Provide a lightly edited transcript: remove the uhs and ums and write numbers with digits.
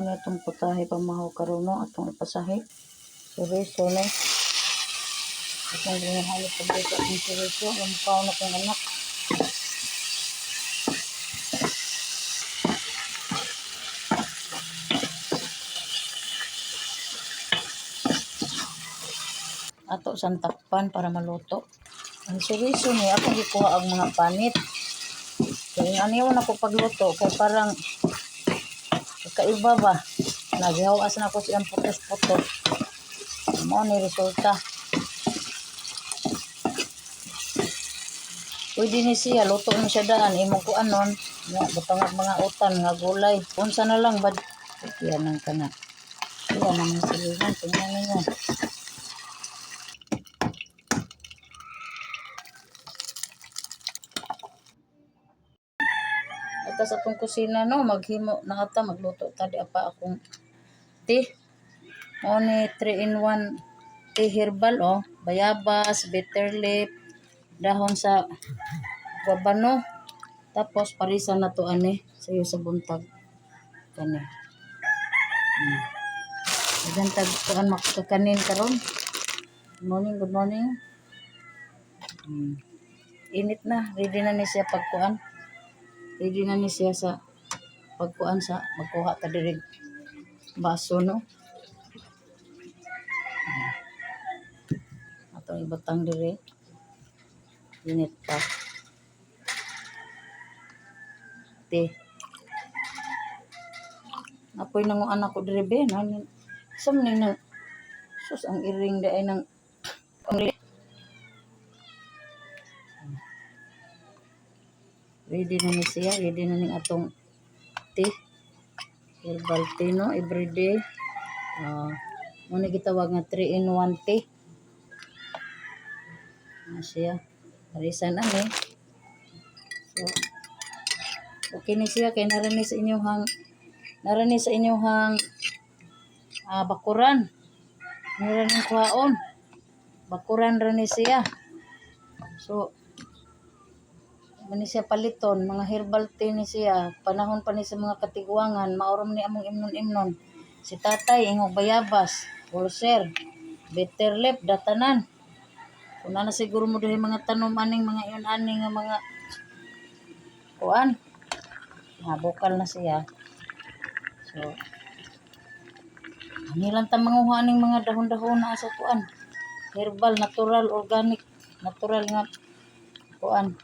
na itong putahe pamahaw karon no atong ipasahi. Suriso no. Atong ginahali pag dito ang suriso. Lampaw na kong anak. Ato sang takpan para maluto. Ang suriso ni ako gikuha ang mga panit. Kaya aniwan ako pagluto kay parang kakaiba ba. Naghihawas na ako siyang putos-putos. Mo ni resulta. Pwede ni siya luto na siya daan imong kuan nun. Butang mga utan nga gulay. Unsa na lang bad. Kaya nang kana. Kaya naman silihan tingnan niyo. Sa atong kusina no maghimo na ata magluto tadi apa akong tea oni 3-in-1 tea herbal bayabas, bitter leaf, dahon sa guabano tapos parisan na to ani sayo sa buntag kani idan tag kuan makakanin karon. Good morning init na ready na ni siya pagkuan. Ready na ni siya sa pagkuan sa magkuha ta diri baso no. Ato ibatang diri. Init pa. Te. Apoy nang anak ko diri be nan. Sam ning nang sus ang iring daay nang ready na ni siya, ready na ning atong tea. Herbal tea no, everyday. Muna gitawag nga 3-in-1 tea. Siya. Parisan ani. So, okay ni siya kay narani sa inyong bakuran. Narani kuhaon. Bakuran rani siya. So, mani siya paliton, mga herbal tea ni siya, panahon pa ni sa mga katigwangan, mauram ni among imnon-imnon. Si tatay, ingog bayabas, ulcer, bitter leaf, datanan. Kung na siguro mo dahil mga tanom aning mga iyon-aning nga mga kuan, bukal na siya. So, anilang ta manguha aning mga dahon-dahon na sa kuan. Herbal, natural, organic, natural nga kuan.